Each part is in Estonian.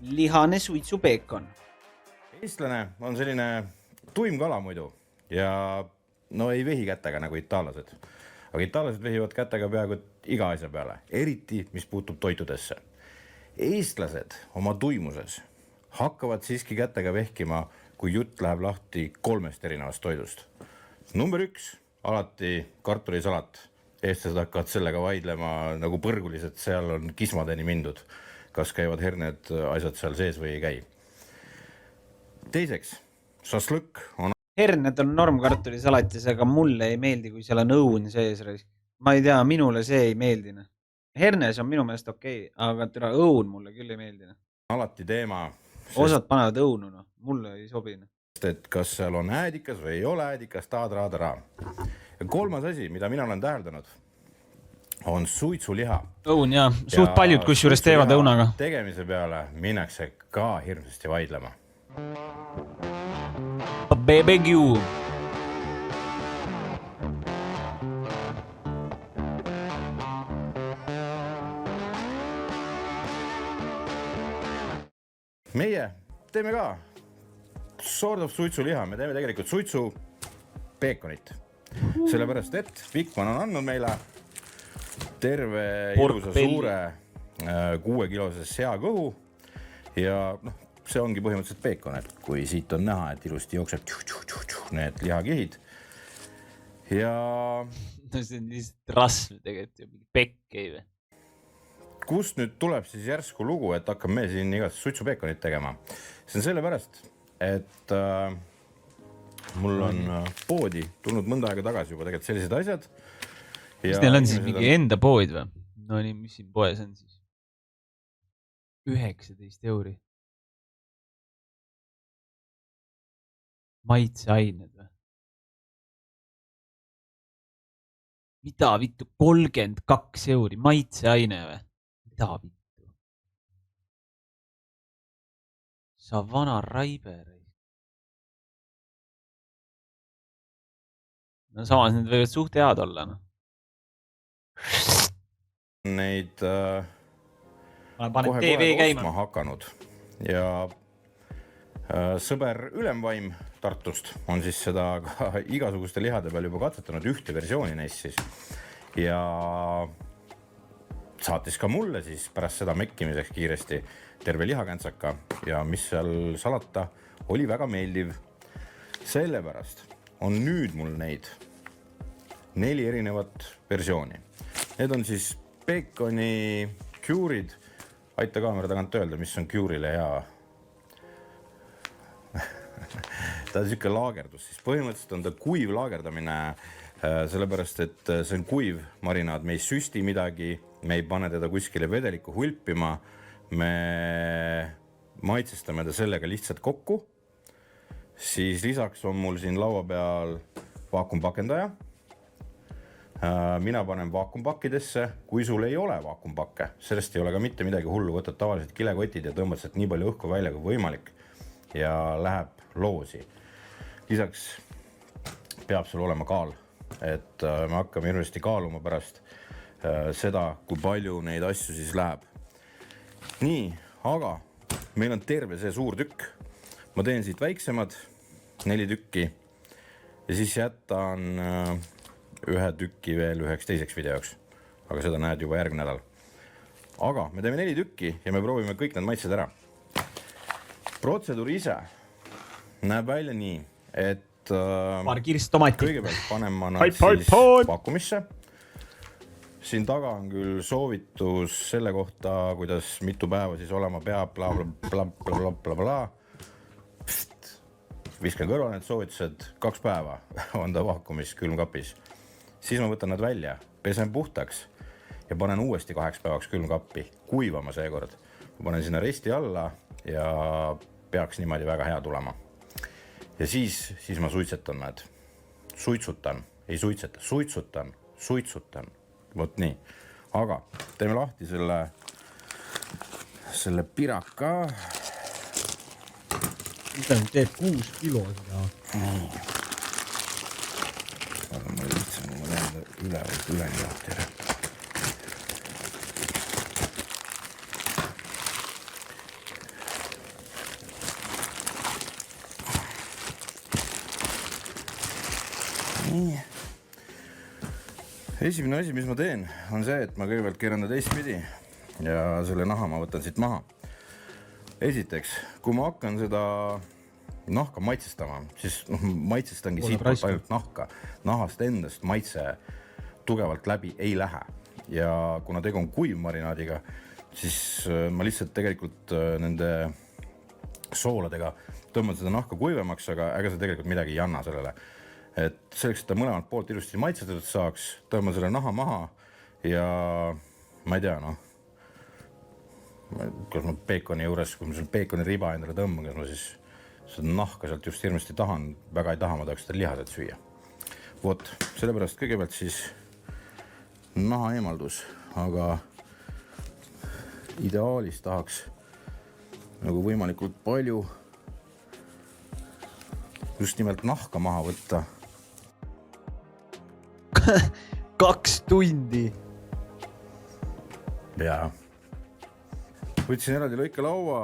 lihane suitsupeekon. Eestlane on selline tuim kala muidu ja no ei vehi kätega nagu itaallased. Aga itaallased vehivad kätega peaaegu iga asja peale, eriti mis puutub toitudesse. Eestlased oma tuimuses hakkavad siiski kätega vehkima, kui jutt läheb lahti 3 erinevast toidust. Number 1, alati kartulisalat. Eestlased hakkavad sellega vaidlema nagu põrgulised, seal on kismadeni mindud. Kas käivad herned asjad seal sees või ei käi. Teiseks, šašlõkk on... Herned on normkartulisalatis, aga mulle ei meeldi, kui seal on õun sees. Ma ei tea, minule see ei meeldine. Hernes on minu meelest okei, aga türa õun mulle küll ei meeldine. Alati teema. Osad panevad õununa, mulle ei sobine. Et kas seal on äädikas või ei ole äädikas, taadra. Ja 3. asi, mida mina olen täheldanud, on suitsuliha. Õun, jah. Suht paljud kusjuures teevad õunaga. Tegemise peale minnakse ka hirmsasti vaidlema. BBQ. Meie teeme ka sort of suitsuliha. Me teeme tegelikult suitsu peekonit. Sellepärast, et Vikman on andnud meile terve ilusa suure 6-kilose seakõhu ja see ongi põhimõtteliselt peekon, et kui siit on näha, et ilusti jookseb need lihakihid ja... No see on lihtsalt rasv tegelikult ja pekk ei või. Kust nüüd tuleb siis järsku lugu, et hakkab me siin igast suitsupeekonit tegema? See on sellepärast, et mul on poodi tulnud mõnda aega tagasi juba tegelikult sellised asjad. Mis neil on siis mingi enda pood või? No nii, mis siin poes on siis? 19 €. Maitseained või? Mida vittu? 32 € maitseaine või? Mida vittu? Sa vana raiber. No samas need võivad suht head olla. No. Neid panen TV käima hakanud ja sõber Ülemvaim Tartust on siis seda ka igasuguste lihade peal juba katsetanud ühte versiooni neist siis ja saatis ka mulle siis pärast seda mekkimiseks kiiresti terve lihakäntsaka ja mis seal salata oli väga meeldiv. Sellepärast on nüüd mul neid 4 erinevat versiooni. Need on siis peekoni cure'id. Aita kaamera tagant öelda, mis on cure'ile hea. Ta on siuke laagerdus, siis põhimõtteliselt on ta kuiv laagerdamine, sellepärast, et see on kuiv marinaad. Me ei süsti midagi, me ei pane teda kuskile vedelikku hulpima, me maitsestame ta sellega lihtsalt kokku. Siis lisaks on mul siin laua peal vaakumpakendaja. Mina panen vaakumpakkidesse, kui sul ei ole vaakumpakke. Sellest ei ole ka mitte midagi hullu, võtad tavaliselt kilekotid ja tõmbad sealt nii palju õhku välja kui võimalik ja läheb loosi. Lisaks peab sul olema kaal, et me hakkame hirmesti kaaluma pärast seda, kui palju neid asju siis läheb. Nii, aga meil on terve see suur tükk. Ma teen siit väiksemad, 4 tükki ja siis jätan 1 tükki veel üheks teiseks videoks. Aga seda näed juba järgmine nädal. Aga me teeme 4 tükki ja me proovime kõik need maitsed ära. Protseduur ise näeb välja nii, et paar kirst tomati. Kõigepealt panen ma nad siis pakkumisse. Siin taga on küll soovitus selle kohta, kuidas mitu päeva siis olema peab, bla bla bla bla bla. Viskan kõrval need soovitused, 2 päeva on ta vaakumis külmkapis. Siis ma võtan nad välja, pesen puhtaks ja panen uuesti 8 päevaks külmkappi, kuivama seekord. Ma panen sinna resti alla ja peaks niimoodi väga hea tulema. Ja siis ma suitsetan nad. Suitsutan, ei suitseta, suitsutan. Vot nii. Aga teeme lahti selle piraka. Mida nüüd teeb 6 kilo seda? Aga ma lihtsalt üleni lahti. esimene asi, mis ma teen, on see, et ma kõigepealt keeran ta teistpidi ja selle naha ma võtan siit maha. Esiteks, kui ma hakkan seda nahka maitsestama, siis maitsestangi siit poolt ainult nahka. Nahast endast maitse tugevalt läbi ei lähe. Ja kuna tegu on kuivmarinaadiga, siis ma lihtsalt tegelikult nende sooladega tõmban seda nahka kuivemaks, aga ega see tegelikult midagi ei anna sellele. Et selleks, et ta mõlemalt poolt ilusti maitsestatud saaks, tõmban selle naha maha ja ma ei tea, kas ma peekoni juures, kui ma selle peekoni riba endale tõmban, kas ma siis seda nahka sealt just hirmesti tahan, väga ei taha, ma tahaks seda lihaselt süüa. Vot, sellepärast kõigepealt siis naha eemaldus, aga ideaalis tahaks nagu võimalikult palju just nimelt nahka maha võtta. 2 tundi. Ja võtsin eraldi lõikelaua,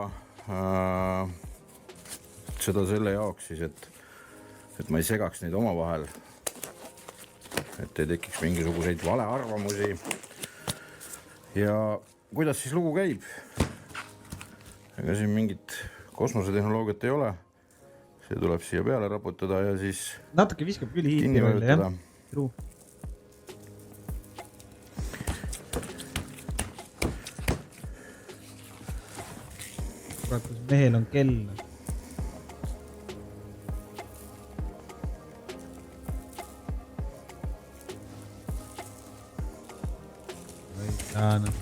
seda selle jaoks siis, et ma ei segaks neid omavahel, et ei tekiks mingisuguseid valearvamusi. Ja kuidas siis lugu käib? Ega siin mingit kosmosetehnoloogiat ei ole. See tuleb siia peale raputada ja siis natuke viskab küll hiiti välja, jah? True. Kus mehel on kell. Võidana.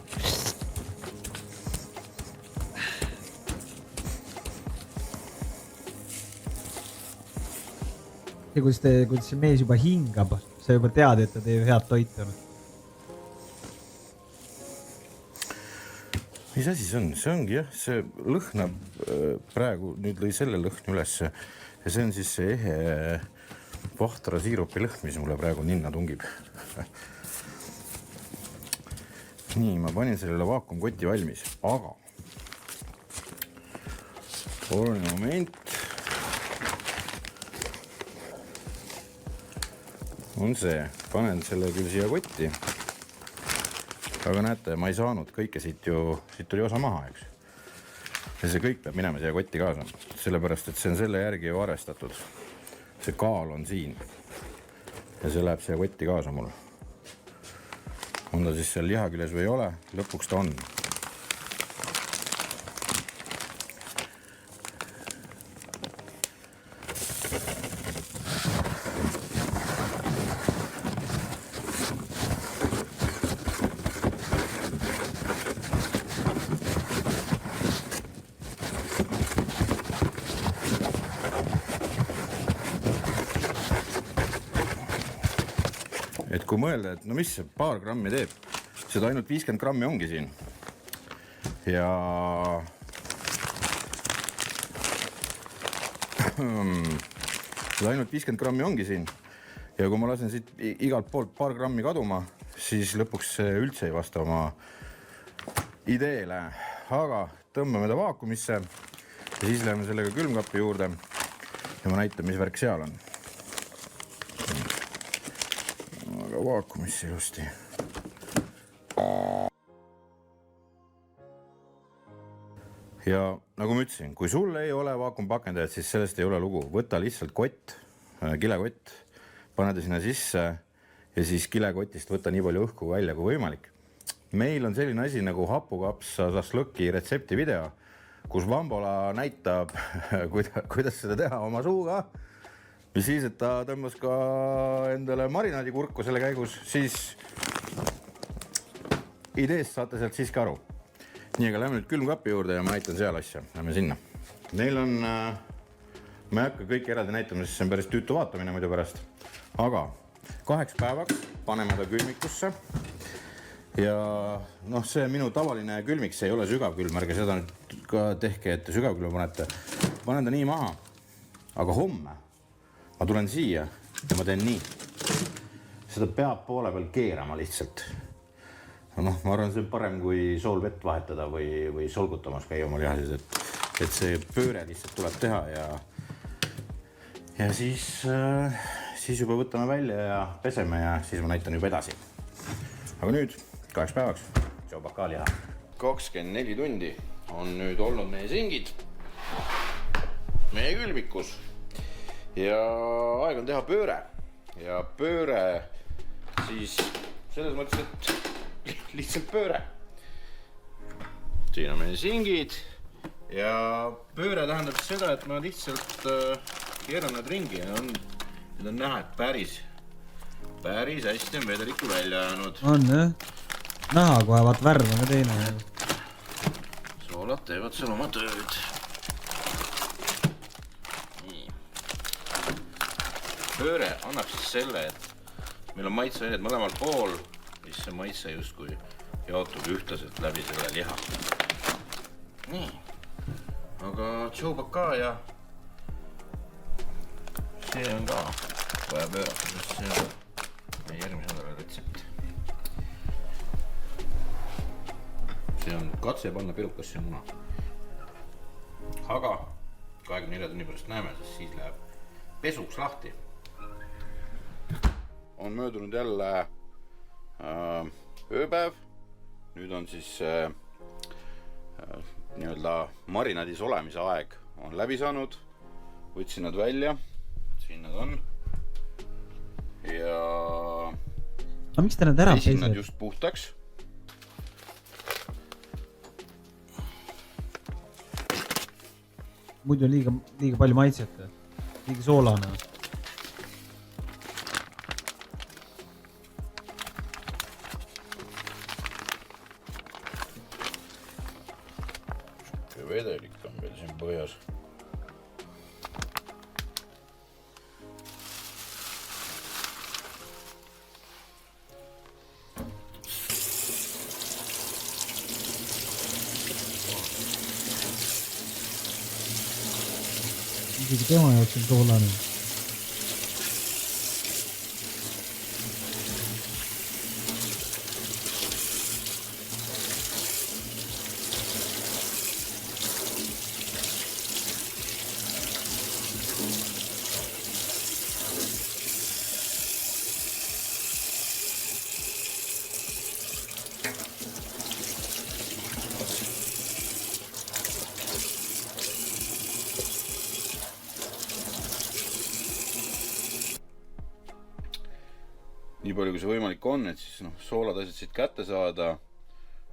Ja kuidas see mees juba hingab, sa juba tead, et ta teeb head toitu. Mis asi see on? See ongi jah, see lõhnab praegu, nüüd lõi selle lõhn üles ja see on siis see ehe vahtra siirupi lõhn, mis mulle praegu ninna tungib. Nii, ma panin sellele vaakumkotti valmis, aga oluline moment on see, panen selle küll siia kotti. Aga näete, ma ei saanud kõike siit tuli osa maha, eks. Ja see kõik peab minema siia kotti kaasa, sellepärast, et see on selle järgi ju arvestatud. See kaal on siin ja see läheb siia kotti kaasa mul. On ta siis seal liha küljes või ei ole, lõpuks ta on. Et kui mõelda, et no mis see paar grammi teeb, seda ainult 50 grammi ongi siin. Ja seda ainult 50 grammi ongi siin. Ja kui ma lasen siit igalt poolt paar grammi kaduma, siis lõpuks see üldse ei vasta oma ideele. Aga tõmbame ta vaakumisse ja siis läheme sellega külmkapi juurde ja ma näitan, mis värk seal on. Vaakumisse ilusti. Ja nagu ma ütlesin, kui sul ei ole vaakumpakendajat, siis sellest ei ole lugu. Võta lihtsalt kott, kilekott, pane ta sinna sisse ja siis kilekotist võta nii palju õhku välja kui võimalik. Meil on selline asi nagu hapukapsa šašlõki retsepti video, kus Vambola näitab, kuidas seda teha oma suuga. Ja siis, et ta tõmbas ka endale marinaadikurku selle käigus, siis ideest saate sealt siiski aru. Nii, aga lähme nüüd külmkapi juurde ja ma näitan seal asja. Lähme sinna. Meil on, ma ei hakka kõik eraldi näitama, sest see on päris tüütu vaatamine muidu pärast. Aga 2 päevaks paneme ta külmikusse. Ja see minu tavaline külmik, see ei ole sügavkülm, ärge seda nüüd ka tehke, et sügavkülma panete. Panen ta nii maha, aga homme ma tulen siia ja ma teen nii. Seda peab poole peal keerama lihtsalt. Ma arvan, see on parem kui soolvett vahetada või solgutamas käia oma lihases, et see pööre lihtsalt tuleb teha ja siis juba võtame välja ja peseme ja siis ma näitan juba edasi. aga nüüd 2 päevaks. Joe Baca liha. 24 tundi on nüüd olnud meie singid meie külmikus ja aeg on teha pööre ja pööre siis selles mõttes, et lihtsalt pööre. Siin on meie singid ja pööre tähendab seda, et ma lihtsalt keeran nad ringi ja nüüd on näha, et päris hästi on vedelikku välja jäänud. On jah. Näha kohe, vaat värv on ka teine. Soolad teevad seal oma tööd. Nii. Pööre annab siis selle, et meil on maitseained mõlemal pool, mis see maitse justkui jaotub ühtlaselt läbi selle liha. Nii. Aga Joe Baca ja see on ka vaja pöörata, sest see on meie järgmise nädala retsept. See on katse panna pirukasse muna. Aga 24 tunni pärast näeme, sest siis läheb pesuks lahti. On möödunud jälle ööpäev. Nüüd on siis nii-öelda marinadis olemise aeg on läbi saanud. Võtsin nad välja. Siin nad on. Ja aga miks te nad ära pesin nad just puhtaks. Muidu liiga palju maitset, liiga soolane. Vedelik on veel siin põhjas. Isegi tema jaoks on soolane. Nii palju kui see võimalik on, et siis soolad asjad siit kätte saada.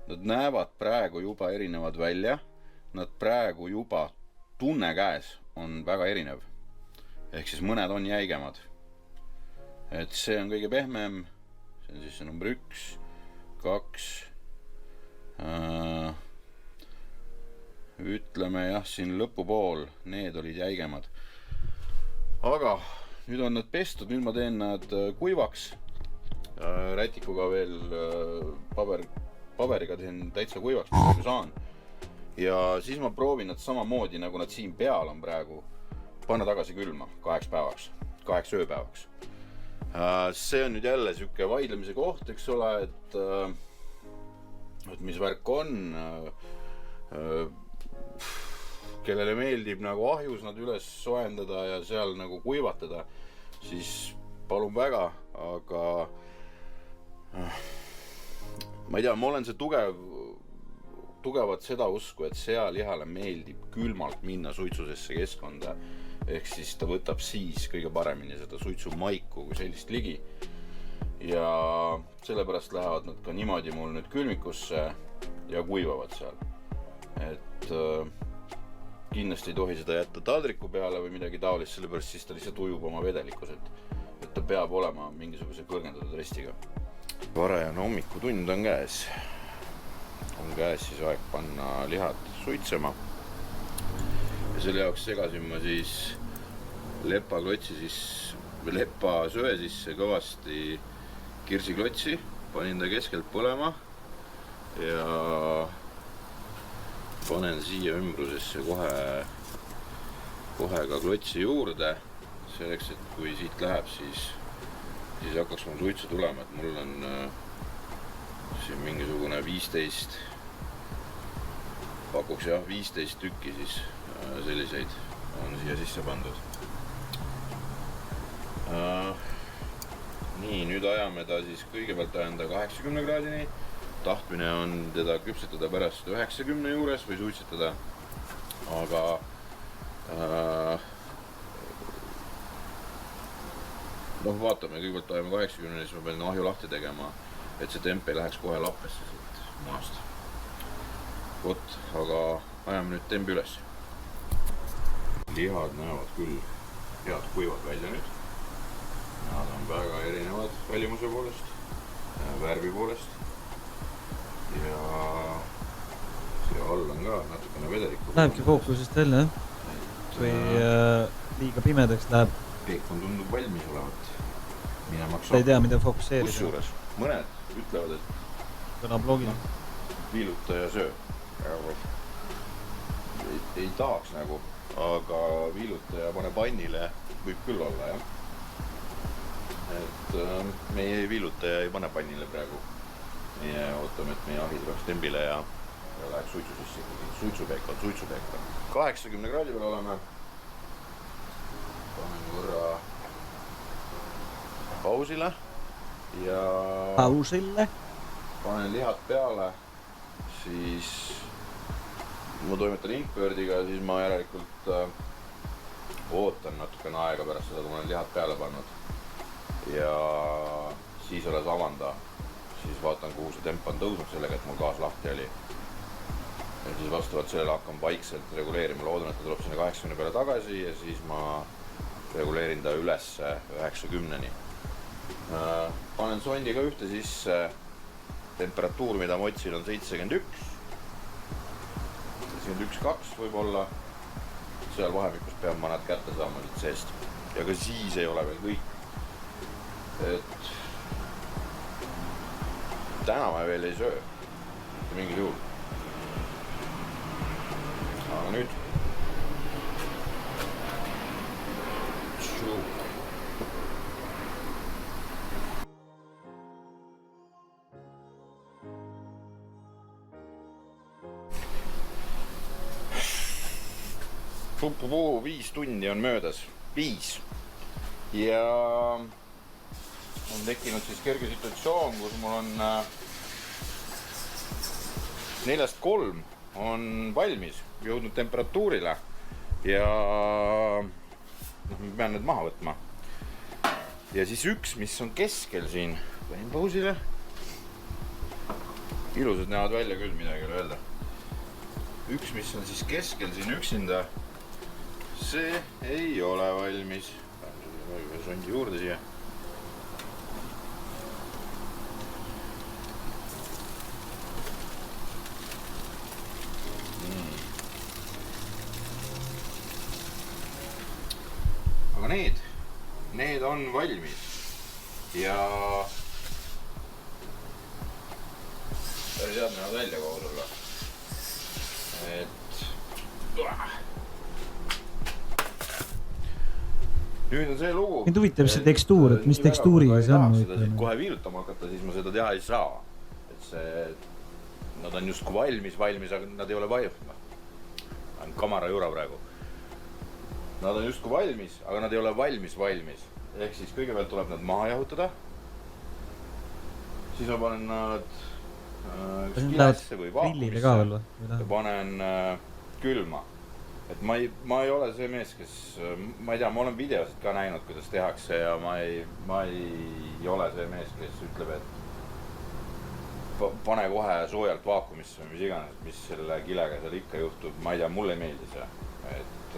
Nad näevad praegu juba erinevad välja. Nad praegu juba tunne käes on väga erinev. Ehk siis mõned on jäigemad. Et see on kõige pehmem. See on siis see number 1, 2. Ütleme jah, siin lõpupool, need olid jäigemad. Aga nüüd on nad pestud, nüüd ma teen nad kuivaks. Rätikuga veel paberiga teen täitsa kuivaks, mis ma saan. Ja siis ma proovin nad samamoodi, nagu nad siin peal on praegu, panna tagasi külma 8 päevaks, 8 ööpäevaks. See on nüüd jälle siuke vaidlemise koht, eks ole, et mis värk on, kellele meeldib nagu ahjus nad üles soojendada ja seal nagu kuivatada, siis palun väga, aga ma ei tea, ma olen see tugevat seda usku, et sealihale meeldib külmalt minna suitsusesse keskkonda, ehk siis ta võtab siis kõige paremini seda suitsu maiku kui sellist ligi ja sellepärast lähevad nad ka niimoodi mul nüüd külmikusse ja kuivavad seal, et kindlasti ei tohi seda jätta taldriku peale või midagi taolist, sellepärast siis ta lihtsalt ujub oma vedelikus, et ta peab olema mingisuguse kõrgendatud restiga. Varajane hommikutund on käes. On käes siis aeg panna lihad suitsema. Ja selle jaoks segasin ma siis lepasöe sisse kõvasti kirsiklotsi. Panin ta keskelt põlema ja panen siia ümbrusesse kohe ka klotsi juurde. Selleks, et kui siit läheb, siis hakkaks mul suitsu tulema, et mul on siin mingisugune 15, pakuks jah, 15 tükki siis selliseid on siia sisse pandud. nii, nüüd ajame ta siis kõigepealt ajan ta 80 kraadini. Tahtmine on teda küpsetada pärast 90 juures või suitsetada. Aga vaatame, kõigepealt ajame 80, siis ma pean ahju lahti tegema, et see temp ei läheks kohe lappesse siit maast. Vot, aga ajame nüüd tembi üles. Lihad näevad küll head kuivad välja nüüd. Nad on väga erinevad välimuse poolest, värvi poolest. Ja siia all on ka natukene vedelikku. Lähebki fookusest välja, kui liiga pimedaks läheb. Peekon tundub valmis olevat. Ta ei tea, mida fokusseerida. Kusjuures mõned ütlevad, et kõnab login. Viiluta ja söö. Ei tahaks nagu, aga viiluta ja pane pannile võib küll olla, jah. Et meie viiluta ja ei pane pannile praegu. Meie ootame, et meie ahi tuleks tembile ja läheks suitsu sisse. Suitsupeekon. 80 kraadi peal oleme. Panen korra pausile ja panen lihad peale, siis ma toimetan inkbirdiga, siis ma järelikult ootan natukene aega pärast seda, kui ma olen lihad peale pannud ja siis alles avanda, siis vaatan, kuhu see temp on tõusnud sellega, et mul gaas lahti oli ja siis vastavalt sellele hakkan vaikselt reguleerima, loodan, et ta tuleb sinna 80 peale tagasi ja siis ma reguleerin ta üles 90-ni. Panen sondi ka ühte sisse, temperatuur, mida ma otsin, on 71.2 võib-olla. Seal vahemikus pean ma nad kätte saama siit seest. Ja ka siis ei ole veel kõik. Et täna ma veel ei söö. Mingil juhul. Aga nüüd. Pupupuu, 5 tundi on möödas. 5. Ja on tekkinud siis kerge situatsioon, kus mul on 4-3 on valmis, jõudnud temperatuurile ja ma pean need maha võtma. Ja siis üks, mis on keskel siin, panin pausile. Ilusad näevad välja küll, midagi ei ole öelda. Üks, mis on siis keskel siin üksinda, see ei ole valmis. Panen sondi juurde siia. Aga need on valmis ja päris head näevad välja koos olla. Nüüd on see lugu. Mind huvitab see tekstuur, et mis tekstuuriga see on. Kohe viilutama hakata, siis ma seda teha ei saa. Et see, nad on justkui valmis, aga nad ei ole valmis. On kamera juura praegu. Nad on justkui valmis, aga nad ei ole valmis. Ehk siis kõigepealt tuleb nad maha jahutada. Siis ma panen nad kilesse või vaakumisse ja panen külma. Et ma ei ole see mees, kes, ma ei tea, ma olen videosid ka näinud, kuidas tehakse ja ma ei ole see mees, kes ütleb, et pane kohe soojalt vaakumisse või mis iganes, mis selle kilega seal ikka juhtub. Ma ei tea, mulle ei meeldi see, et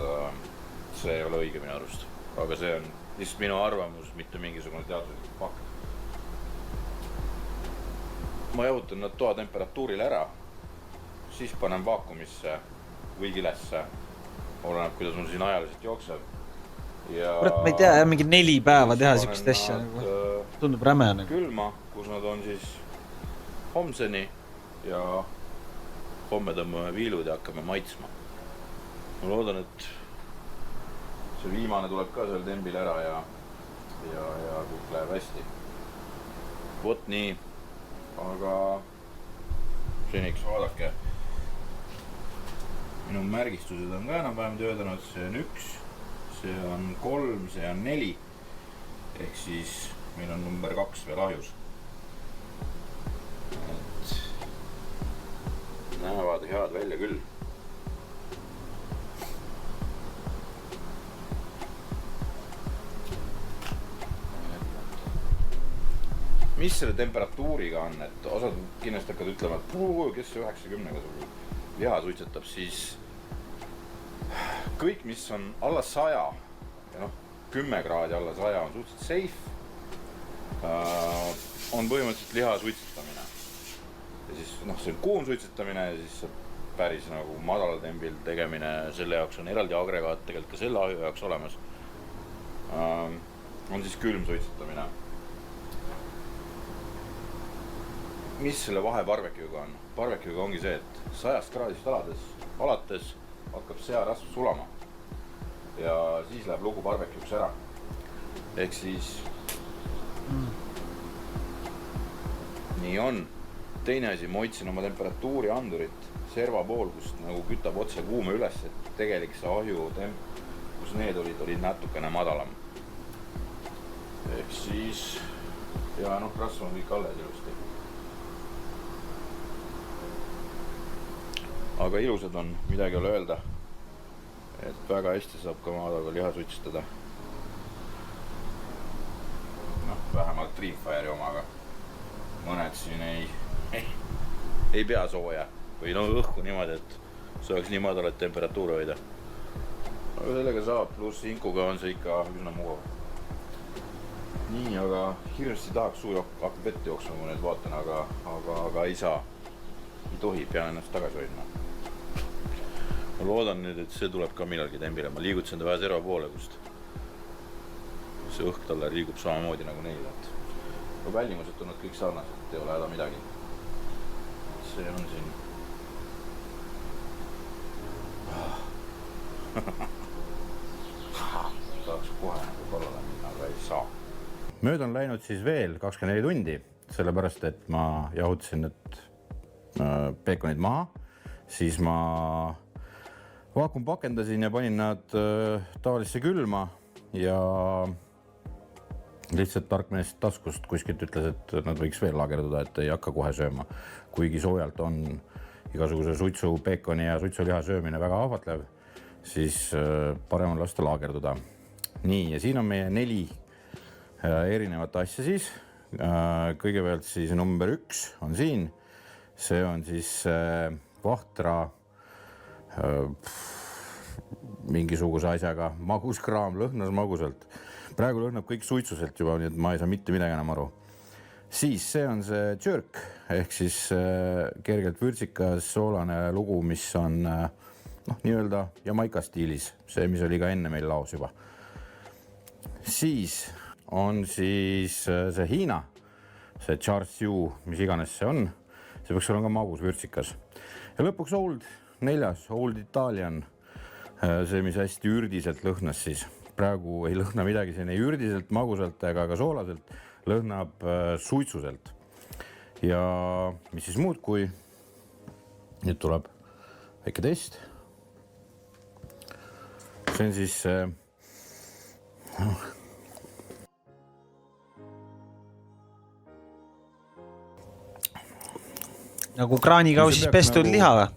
see ei ole õige minu arust. Aga see on lihtsalt minu arvamus, mitte mingisugune teaduslik fakt. Ma jahutan nad toa temperatuuril ära, siis panen vaakumisse või kilesse. Oleneb, kuidas mul siin ajaliselt jookseb. Kurat, ma ei tea, mingi 4 päeva teha siukest asja. Tundub räme. Külma, kus nad on siis homseni ja homme tõmbame viilud ja hakkame maitsma. Ma loodan, et see viimane tuleb ka seal tembil ära ja kõik läheb hästi. Vot nii. Aga seniks vaadake. Minu märgistused on ka enam-vähem töötanud. See on 1, see on 3, see on 4. Ehk siis meil on number 2 veel ahjus. Et näevad head välja küll. Mis selle temperatuuriga on, et osad kindlasti hakkad ütlema, et kes 90-ga sul liha suitsetab, siis kõik, mis on alla 100 ja 10 kraadi alla 100 on suhteliselt safe, on põhimõtteliselt liha suitsetamine. Ja siis see on kuum suitsetamine ja siis päris nagu madala tembil tegemine, selle jaoks on eraldi agregaat tegelikult ka selle ahju jaoks olemas. On siis külm suitsetamine. Mis selle vahe barbecue'ga on? Barbecue'ga ongi see, et 100 kraadist alates hakkab searasv sulama ja siis läheb lugu barbecue'ks ära. Ehk siis nii on. Teine asi, ma hoidsin oma temperatuuri andurit serva pool, kust nagu kütab otse kuume üles, et tegelik see ahju temp, kus need olid natukene madalam. Ehk siis ja rasv on kõik alles ilusti. Aga ilusad on, midagi ei ole öelda, et väga hästi saab ka maadaga liha suitsetada. Vähemalt Dreamfire'i omaga. Mõned siin ei pea sooja või õhku niimoodi, et saaks nii madalat temperatuuri hoida. Aga sellega saab, pluss inkuga on see ikka üsna mugav. Nii, aga hirmesti tahaks suu hakkab vett jooksma, kui nüüd vaatan, aga ei saa. Ei tohi, pean ennast tagasi hoidma. Ma loodan nüüd, et see tuleb ka millalgi tembile. Ma liigutsen ta vähe serva poole, kust see õhk talle liigub samamoodi nagu neile. Välimused tunnud kõik sarnaselt, ei ole häda midagi. See on siin. Tahaks kohe nagu kallale minna, aga ei saa. Mööd on läinud siis veel 24 tundi, sellepärast, et ma jahutasin need peekonid maha, siis ma vaakum pakendasin ja panin nad tavalisse külma ja lihtsalt tarkmees taskust kuskilt ütles, et nad võiks veel lagerduda, et ei hakka kohe sööma. Kuigi soojalt on igasuguse suitsu, peekoni ja suitsuliha söömine väga ahvatlev, siis parem on lasta lagerduda. Nii, ja siin on meie 4 erinevat asja siis. Kõigepealt siis number 1 on siin. See on siis Vahtra mingisuguse asjaga maguskraam, lõhnas magusalt. Praegu lõhnab kõik suitsuselt juba, nii et ma ei saa mitte midagi enam aru. Siis see on see jerk, ehk siis kergelt vürtsikas soolane lugu, mis on nii-öelda Jamaica stiilis, see, mis oli ka enne meil laos juba. Siis on siis see Hiina, see char siu, mis iganes see on. See peaks olema ka magus vürtsikas. Ja lõpuks Old 4, Old Italian, see, mis hästi ürdiselt lõhnas siis. Praegu ei lõhna midagi siin ei ürdiselt, magusalt ega ka soolaselt, lõhnab suitsuselt. Ja mis siis muud, kui nüüd tuleb väike test. See on siis nagu kraanikausis pestud liha või?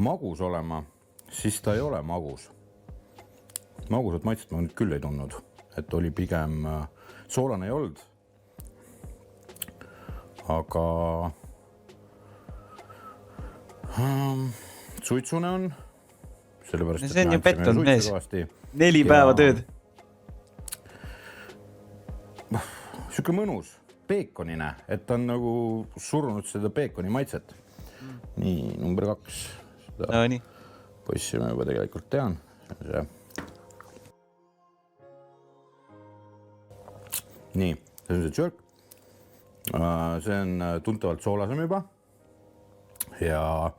Magus olema, siis ta ei ole magus. Magusat maitset ma nüüd küll ei tundnud, et oli pigem soolane ei olnud. Aga suitsune on. Sellepärast, see on ju pettunud mees. 4 päeva tööd. Siuke mõnus, peekonine, et on nagu surunud seda peekoni maitset. Nii, number 2. No, nii. Poissi ma juba tegelikult tean. Nii, see on see jerk. See on tuntavalt soolasem juba. Ja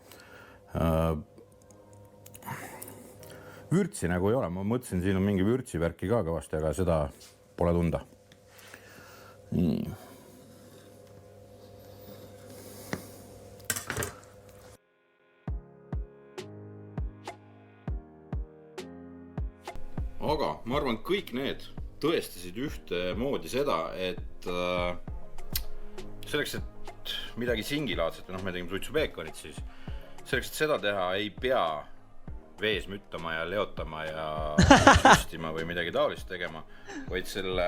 vürtsi nagu ei ole. Ma mõtlesin, siin on mingi vürtsi värki ka kõvasti, aga seda pole tunda. Nii. Aga ma arvan, kõik need tõestasid ühtemoodi seda, et selleks, et midagi singilaadset, me tegime suitsupeekonit siis, selleks, et seda teha, ei pea vees müttama ja leotama ja süstima või midagi taolist tegema, vaid selle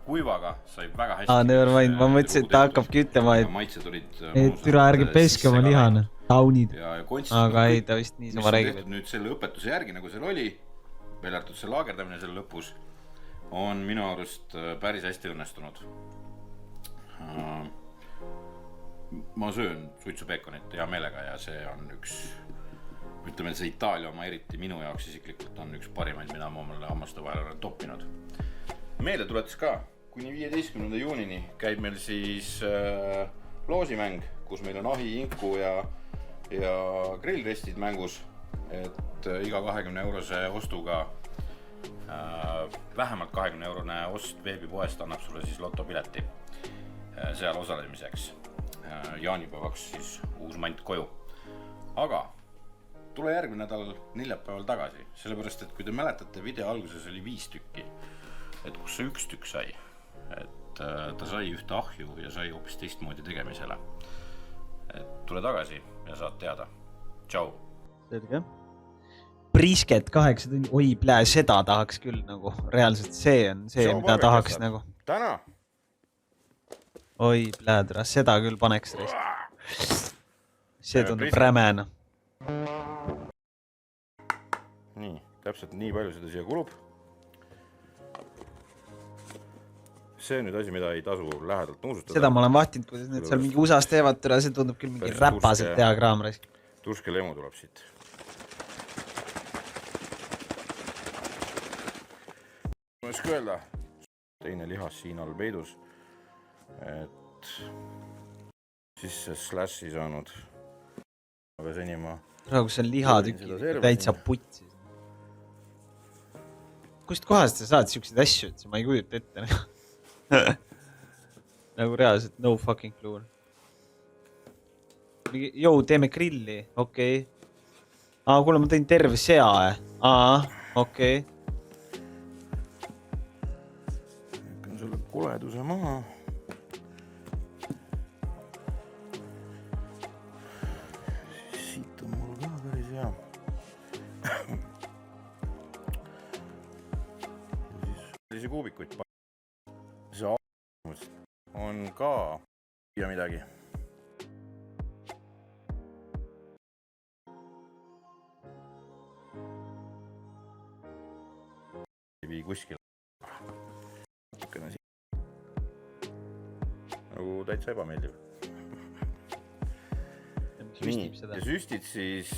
kuivaga sai väga hästi. Never mind, ma mõtlesin, et ta hakkabki ütlema, et türa ärge peske oma lihana, taunid. Aga ei, ta vist niisama räägib. Nüüd selle õpetuse järgi, nagu seal oli, välja arvatud see laagerdamine selle lõpus, on minu arust päris hästi õnnestunud. Ma söön suitsupeekonit hea meelega ja see on üks, ütleme, see Itaalia oma eriti minu jaoks isiklikult on üks parimaid, mida ma omale hammaste vahel olen toppinud. Meelde tuletas ka, kuni 15. juunini käib meil siis loosimäng, kus meil on ahi, inku ja grillrestid mängus, et iga 20 eurose ostuga, vähemalt 20 eurone ost veebipoest annab sulle siis lotopileti seal osalemiseks. Jaanipäevaks siis uus mant koju. Aga tule järgmine nädal neljapäeval tagasi, sellepärast, et kui te mäletate, video alguses oli 5 tükki, et kus see 1 tükk sai, et ta sai ühte ahju ja sai hoopis teistmoodi tegemisele. Et tule tagasi ja saad teada. Tšau! Selge. Brisket 8 tundi, oi plää, seda tahaks küll nagu, reaalselt see on see, mida tahaks nagu. Täna! Oi plää, seda küll paneks reist. See tundub rämena. Nii, täpselt nii palju seda siia kulub. See on nüüd asi, mida ei tasu lähedalt nuusustada. Seda ma olen vahtinud, kuidas need seal mingi USAs teevad, see tundub küll mingi räpaselt teha kraamreis. Turske lemu tuleb siit. Ma võiks öelda, teine lihas siin all peidus, et siis see slashi saanud. Aga seni ma... Kus on lihatüki täitsa putsi. Kust kohast sa saad siukseid asju, et ma ei kujuta ette. Nagu reaalselt no fucking clue. Jou, teeme grilli, okei. Kuule, ma tõin terve sea, okei. Hakkan sulle koleduse maha. Siit on mul ka päris hea. Sellise kuubikuid see on ka ja midagi. Ei vii kuskil. Natukene siin. Nagu täitsa ebameeldiv. Nii, ja süstid siis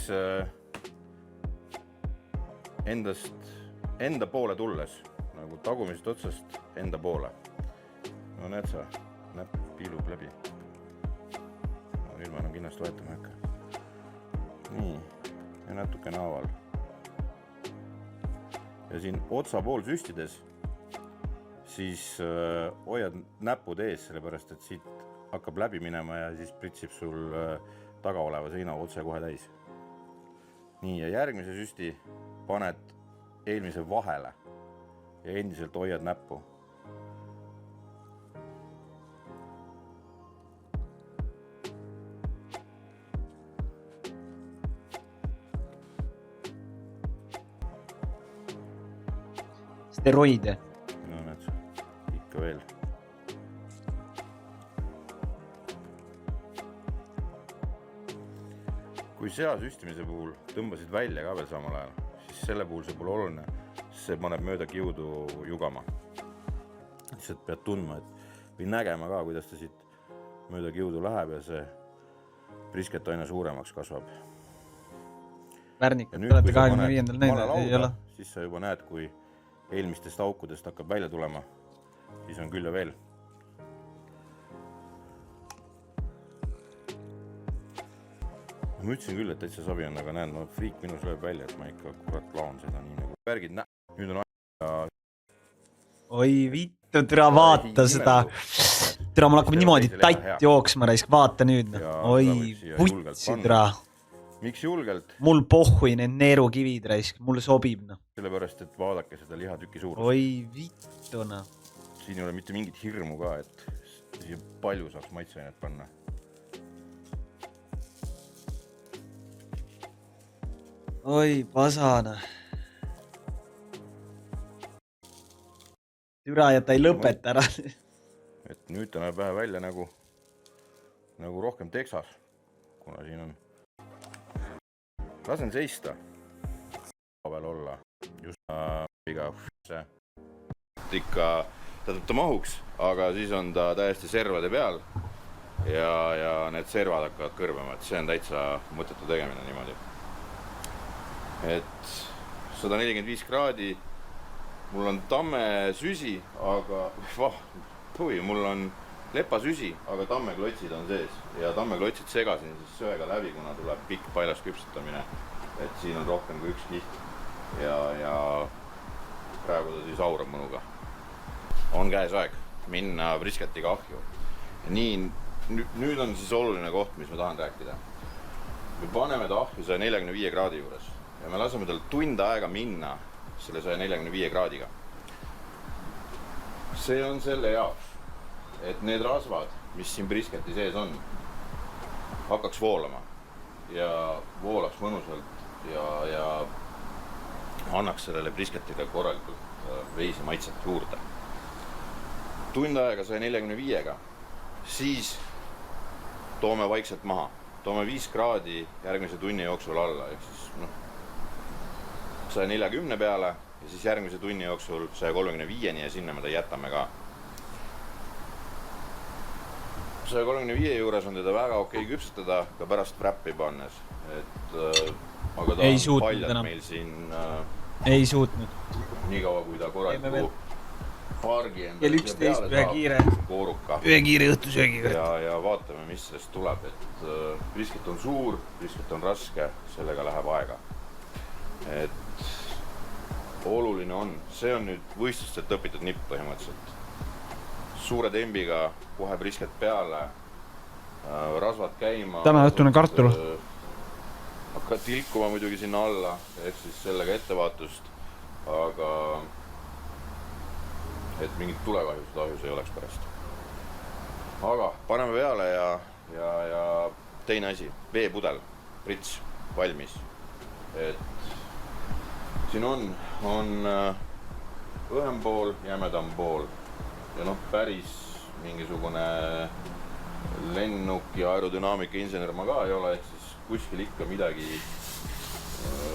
enda poole tulles, nagu tagumisest otsast enda poole. No näed sa, näpp piilub läbi. Nüüd ma enam kindlasti vahetama hakka. Nii, ja natukene haaval. Ja siin otsa pool süstides, siis hoiad näpud ees, sellepärast, et siit hakkab läbi minema ja siis pritsib sul taga oleva seina otse kohe täis. Nii, ja järgmise süsti paned eelmise vahele ja endiselt hoiad näppu. Steroide. No näed, ikka veel. Kui sea süstimise puhul tõmbasid välja ka veel samal ajal, siis selle puhul see pole oluline, see paneb mööda kiudu jugama. Lihtsalt pead tundma, või nägema ka, kuidas ta siit mööda kiudu läheb ja see brisket aina suuremaks kasvab. Värnikud tulete 25. näidal, ei ole. Siis sa juba näed, kui eelmistest aukudest hakkab välja tulema, siis on küll ja veel. Ma ütlesin küll, et täitsa sabi on, aga näen, friik minus lööb välja, et ma ikka kurat laon seda nii nagu värgid. Nüüd on aega... Oi vittu, türa vaata seda. Türa, mul hakkab niimoodi tatt jooksma raisk, vaata nüüd. Oi, vutsi türa. miks julgelt? Mul pohhui need neerukivid raisk, mulle sobib noh. Sellepärast, et vaadake seda lihatüki suurust. Oi vittuna. Siin ei ole mitte mingit hirmu ka, et siia palju saaks maitsainet panna. Oi pasana. Türa ja ta ei lõpeta ära. Et nüüd ta näeb vähe välja nagu rohkem Texas, kuna siin on. Lasen seista. Veel olla. Just ikka ta mahuks, aga siis on ta täiesti servade peal ja need servad hakkavad kõrbema, et see on täitsa mõttetu tegemine niimoodi. Et 145 kraadi, mul on tamme süsi, aga mul on lepasüsi, aga tammeklotsid on sees ja tammeklotsid segasin siis söega läbi, kuna tuleb pikk pailas küpsetamine, et siin on rohkem kui üks kiht ja praegu ta siis aurab mõnuga. On käes aeg minna brisketiga ahju. Nii, nüüd on siis oluline koht, mis ma tahan rääkida. Me paneme ta ahju 145 kraadi juures ja me laseme tal tund aega minna selle 145 kraadiga. See on selle jaoks, et need rasvad, mis siin brisketi sees on, hakkaks voolama ja voolaks mõnusalt ja annaks sellele brisketile korralikult veise maitset juurde. Tund aega 145-ga, siis toome vaikselt maha. Toome 5 kraadi järgmise tunni jooksul alla, ehk siis 140 peale ja siis järgmise tunni jooksul 135-ni ja sinna me ta jätame ka. 135 juures on teda väga okei küpsetada ka pärast wrappi pannes, aga ta on paljalt meil siin ei suutnud. Nii kaua, kui ta korraliku pargi endale siia peale saab ühe kiire õhtusöögiga. Ja vaatame, mis sellest tuleb, et brisket on suur, brisket on raske, sellega läheb aega. Et oluline on, see on nüüd võistlustelt õpitud nipp põhimõtteliselt. Suure tembiga kohe brisket peale, rasvad käima. Täna õhtune kartul. Hakkad tilkuma muidugi sinna alla, ehk siis sellega ettevaatust, aga et mingit tulekahjust ahjus ei oleks pärast. Aga paneme peale ja teine asi, veepudel, prits, valmis. Et siin on õhem pool, jämedam pool ja päris mingisugune lennuk ja aerodünaamika insener ma ka ei ole, et siis kuskil ikka midagi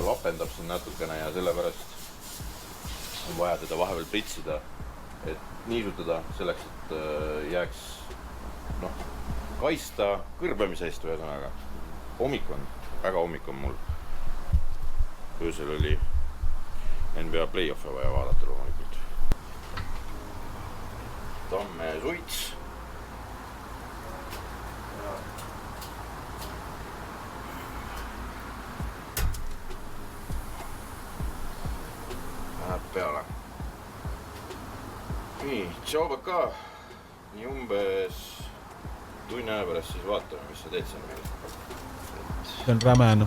lapendab siin natukene ja sellepärast on vaja teda vahepeal pritsida, et niisutada selleks, et jääks kaista kõrbemise eest ühesõnaga. Hommik on, väga hommik on mul. Öösel oli NBA play-off'e vaja vaadata loomulikult. Tamme suits. Läheb peale. Nii, tšaubad ka. Nii umbes tunni aja pärast siis vaatame, mis sa teed siin meil. See on räme.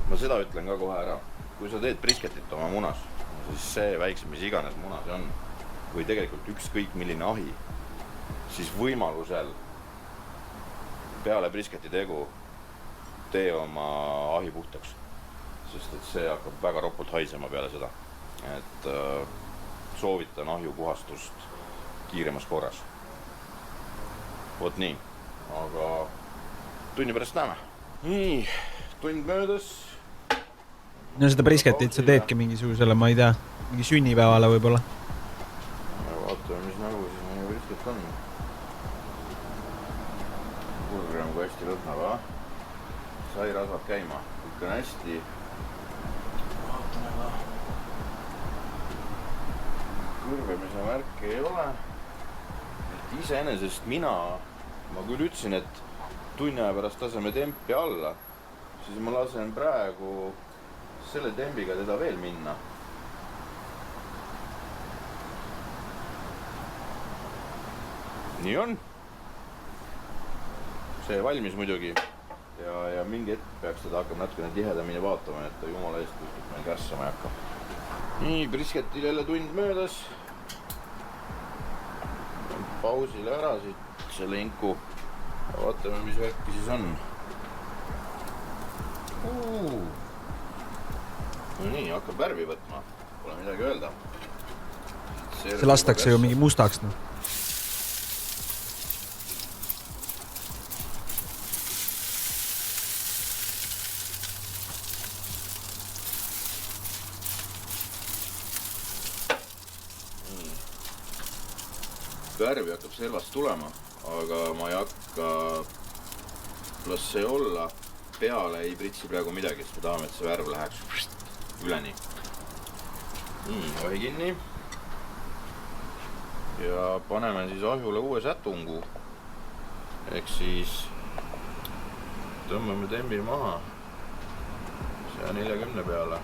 Ma seda ütlen ka kohe ära. Kui sa teed brisketit oma munas, siis see väiksem, mis iganes munas on, või tegelikult ükskõik milline ahi, siis võimalusel peale brisketi tegu tee oma ahi puhtaks. Sest et see hakkab väga ropult haisema peale seda. Et soovitan ahju puhastust kiiremas korras. Vot nii. Aga tunni pärast näeme. Nii, tund möödas. No seda brisketit sa teedki mingisugusele, ma ei tea, mingi sünnipäevale võib-olla. Vaatame, mis nägu siis meie brisket on. Kurgram kui hästi lõhnab, sai rasvad käima. Kõik on hästi. Vaatame ka. Kõrvemise märke ei ole. Et iseenesest ma küll ütlesin, et tunni aja pärast laseme tempi alla, siis ma lasen praegu selle tembiga teda veel minna. Nii on. see valmis muidugi ja mingi hetk peaks teda hakkama natukene tihedamini vaatama, et ta jumala eest kuskilt meil kärsama ei hakka. Nii, brisketil jälle tund möödas. Pausile ära siit selle inku. Vaatame, mis värki siis on. No nii, hakkab värvi võtma. Pole midagi öelda. See lastakse ju mingi mustaks. No. Värvi hakkab servast tulema, aga ma ei hakka, las see olla, peale ei pritsi praegu midagi, sest me tahame, et see värv läheks üleni. Nii, vahi kinni. Ja paneme siis ahjule uue sätungu. Ehk siis tõmbame tembi maha 140 peale.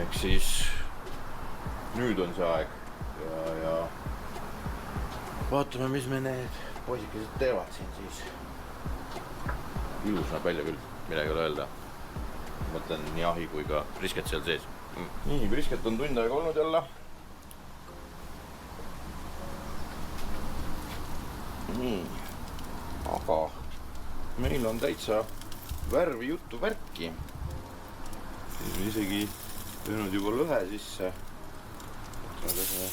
Ehk siis nüüd on see aeg. Ja vaatame, mis me need poisikesed teevad siin siis. Ilus näeb välja küll, midagi ei ole öelda. Mõtlen nii ahi kui ka brisket seal sees. Nii, brisket on tund aega olnud jälle. Nii, aga meil on täitsa värvi juttu värki. Siin on isegi löönud juba lõhe sisse. Aga see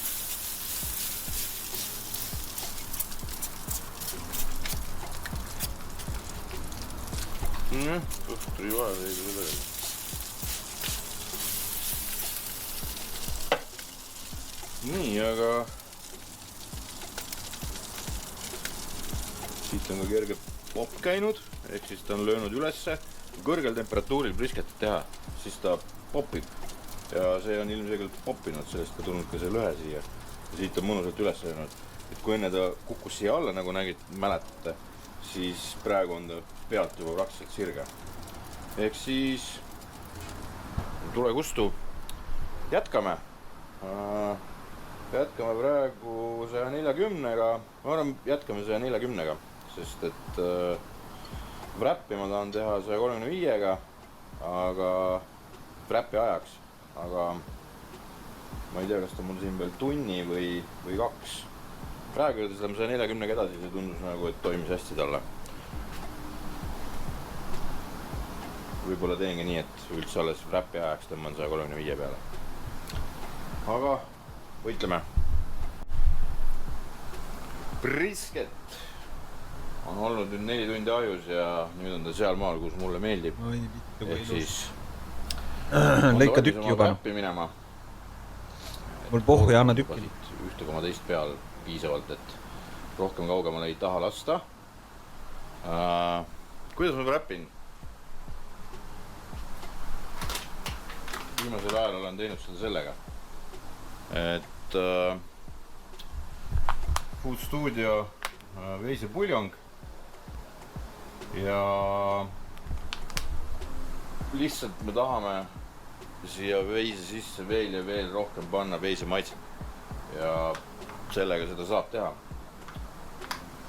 tuli vahe veidi veel. Nii, aga siit on ka kerge pop käinud, ehk siis ta on löönud ülesse. Kõrgel temperatuuril brisketit teha, siis ta popib. Ja see on ilmselgelt poppinud, sellest ka tulnud ka see lõhe siia. Ja siit on mõnusalt üles löönud. Et kui enne ta kukkus siia alla, nagu nägid, mäletate, siis praegu on ta pealt juba praktiliselt sirge. Ehk siis tule kustu. Jätkame. Jätkame praegu 140-ga. Ma arvan, jätkame 140-ga, sest et wrappi ma tahan teha 135-ga, aga wrappi ajaks. Aga ma ei tea, kas ta mul siin veel tunni või 2. Praegu seda 140-ga edasi, see tundus nagu, et toimis hästi talle. Võib-olla teengi nii, et üldse alles wrappi ajaks tõmban 135 peale. Aga võitleme. Brisket on olnud nüüd 4 tundi ajus ja nüüd on ta seal maal, kus mulle meeldib. Ehk siis lõika tükki juba. Mul pohhu ei anna tükki. 1,2 peal piisavalt, et rohkem kaugemale ei taha lasta. Kuidas ma wrappin? Viimasel ajal olen teinud seda sellega, et Food Studio veisepuljong ja lihtsalt me tahame siia veise sisse veel ja veel rohkem panna veise maitset ja sellega seda saab teha.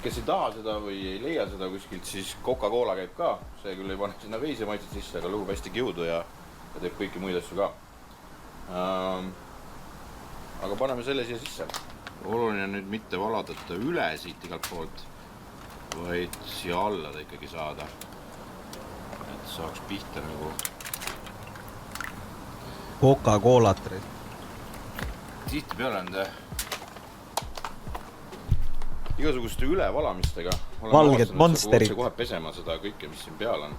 Kes ei taha seda või ei leia seda kuskilt, siis Coca-Cola käib ka, see küll ei pane sinna veise maitset sisse, aga lõhub hästi kihudu ja teeb kõiki muid asju ka. Aga paneme selle siia sisse. Oluline nüüd mitte valadata üle siit igalt poolt, vaid siia alla ta ikkagi saada. Et saaks pihta nagu Coca-Colat. Tihti peale on igasuguste ülevalamistega. Valged monsterid. Kohe pesema seda kõike, mis siin peal on.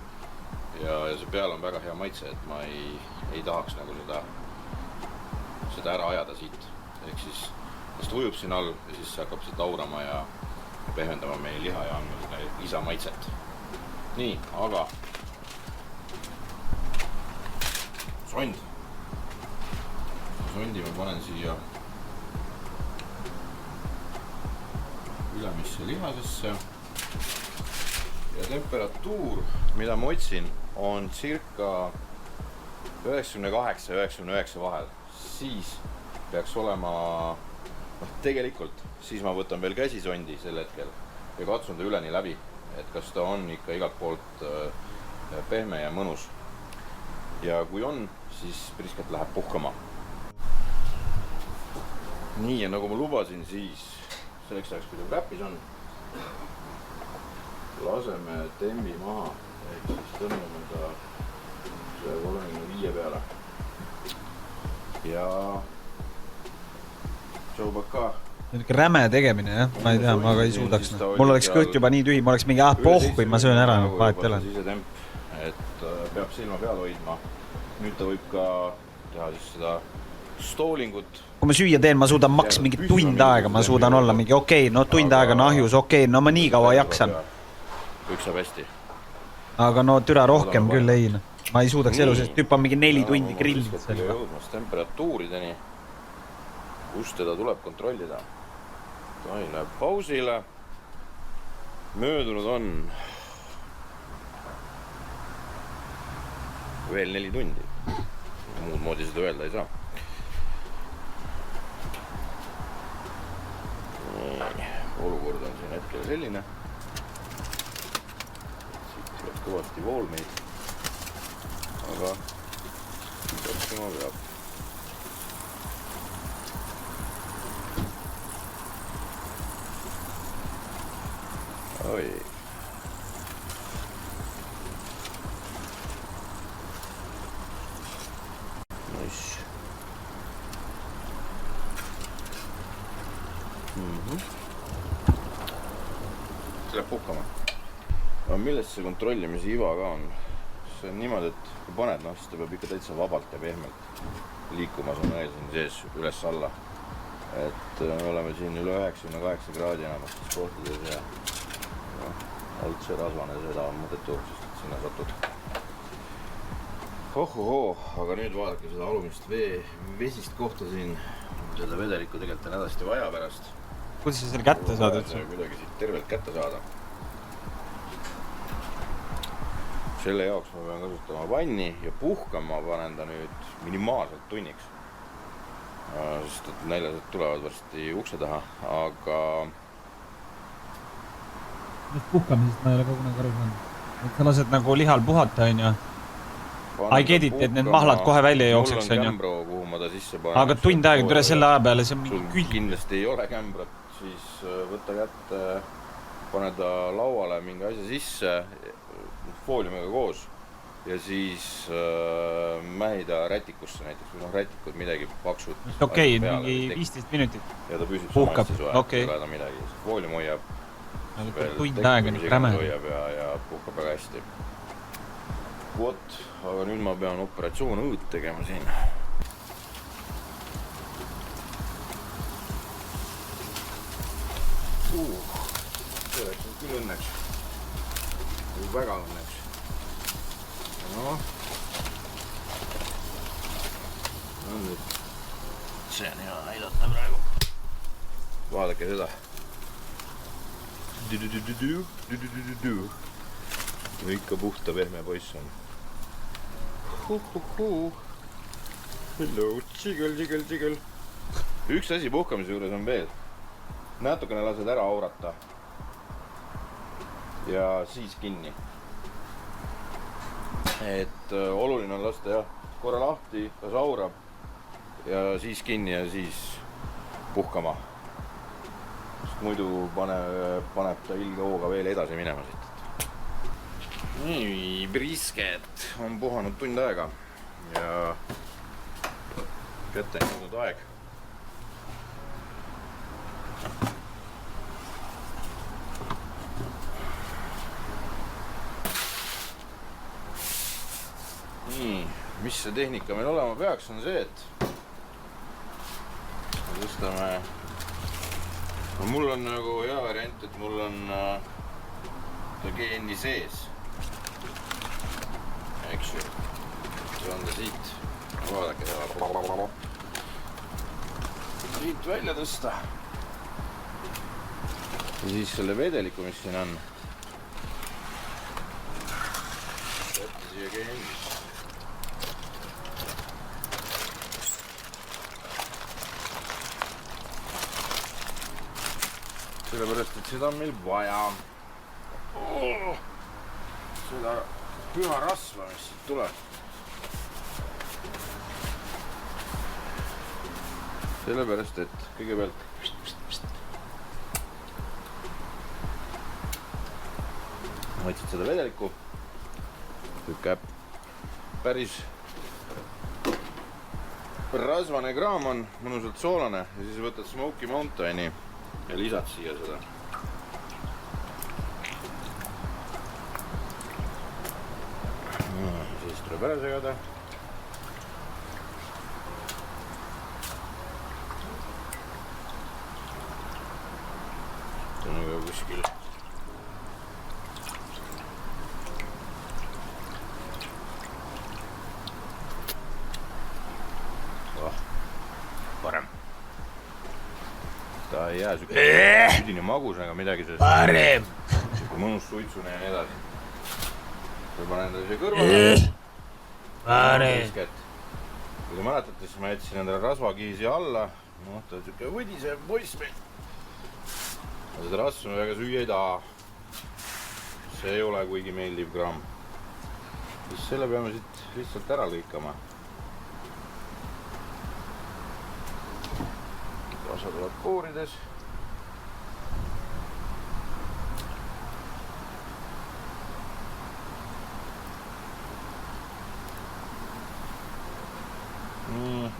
Ja see peal on väga hea maitse, et ma ei tahaks nagu seda ära ajada siit. Ehk siis ta ujub siin all ja siis hakkab siit aurama ja pehmendama meie liha ja andma seda lisamaitset. Nii, aga sond. Sondi ma panen siia ülemisse lihasesse ja temperatuur, mida ma otsin, on circa 98-99 vahel. Siis peaks olema, tegelikult, siis ma võtan veel käsisondi sel hetkel ja katsun ta üleni läbi, et kas ta on ikka igalt poolt pehme ja mõnus. Ja kui on, siis brisket läheb puhkama. Nii, ja nagu ma lubasin, siis selleks ajaks, kui ta käpis on, laseme tembi maha, ehk siis tõmbame ta 135 peale. Ja Joe-Baka. Räme tegemine, jah. Ma ei tea, ma ka ei suudaks. Mul oleks kõht juba nii tühi, ma oleks mingi pohhui, ma söön ära, vahet ei ole. Et peab silma peal hoidma. Nüüd ta võib ka teha siis seda stoolingut. Kui ma süüa teen, ma suudan maks mingi tund aega, ma suudan olla mingi okei, no tund aega on ahjus, okei, no ma nii kaua jaksan. Kõik saab hästi. Aga no türa rohkem küll ei. Ma ei suudaks elu, sest tüpa mingi 4 tundi grillid sellega. Jõudmas temperatuurideni, kus teda tuleb kontrollida. Ta ei läheb pausile. Möödunud on veel 4 tundi. Muud moodi seda öelda ei saa. Olukord on siin hetkel selline. Siit tuleb kõvasti voolmeid. Aga tõstama peab. Oi. Nice. See läheb puhkama. Aga millest see kontrollimise iva ka on? See on niimoodi, et kui paned, siis ta peab ikka täitsa vabalt ja pehmelt liikuma su nõel siin sees üles alla. Et me oleme siin üle 98 kraadi enamasti kohtades ja alt see rasvane, seda on mõttetu, sest et sinna satud. Aga nüüd vaadake seda alumist vesist kohta siin. Seda vedelikku tegelikult on hädasti vaja pärast. Kuidas sa selle kätte saad üldse? Kuidagi siit tervelt kätte saada. Selle jaoks ma pean kasutama vanni ja puhkama panen ta nüüd minimaalselt tunniks. Sest et näljased tulevad varsti ukse taha, aga... Puhkamisest ma ei ole kogu aru saanud. Et sa lased nagu lihal puhata, on ju? I get it, et need mahlad kohe välja jookseks, on ju? Mul on kämbro, kuhu ma ta sisse panen. Aga tund aega tule selle aja peale, see on mingi külm. Kindlasti ei ole kämbrot, siis võta kätte, pane ta lauale mingi asja sisse, fooliumiga koos ja siis mähida rätikusse näiteks, või rätikud midagi paksud. Okei, mingi 15 minutit. Ja ta püsib sama hästi soe, ei ole ta midagi. Foolium hoiab, tund aega nii räme. Ja puhkab väga hästi. Vot, aga nüüd ma pean operatsioon õõd tegema siin. See läks küll õnneks. Väga õnneks. No. See on hea näidata praegu. Vaadake seda. Ikka puhta pehme poiss on. Hello, tšigel. Üks asi puhkamise juures on veel. Natukene lased ära aurata. Ja siis kinni. Et oluline on lasta korra lahti, ta saurab. Ja siis kinni ja siis puhkama. Sest muidu paneb ta ilge hooga veel edasi minema siit. Nii, brisket on puhanud tund aega ja kätte on jõudnud aeg. Nii, mis see tehnika meil olema peaks, on see, et me tõstame. No, mul on nagu hea variant, et mul on ta GN-i sees. Eks ju, see on ta siit, vaadake seda, siit välja tõsta ja siis selle vedeliku, mis siin on, jätta siia GN-is. sellepärast, et seda on meil vaja. Seda püha rasva, mis siit tuleb. Sellepärast, et kõigepealt maitsid seda vedelikku. Tükkäb päris rasvane kraam on, mõnusalt soolane ja siis võtad Smoky Mountaini ja lisad siia seda. Siis tuleb ära segada. See on ka kuskil. Parem. Ta ei jää süke südini magus ega midagi sellest. Parem! Süke mõnus suitsune ja nii edasi. Või panen endale siia kõrvale. Parem! Kui te mäletate, siis ma jätsin endale rasvakihi siia alla. No, ta on süke võdisev poiss meil. Seda rasva me väga süüa ei taha. See ei ole kuigi meeldiv gramm. Siis selle peame siit lihtsalt ära lõikama. Osa tuleb koorides. Nii.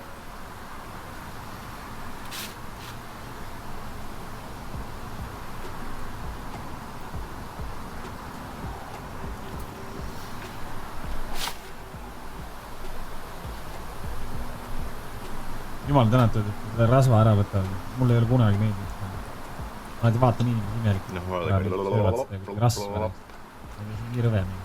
Jumal tänatud, et seda rasva ära võtavad. Mulle ei ole kunagi meeldinud. Ma vaatan inimesi imelikult. Rasva ära. Nii rõve mingi.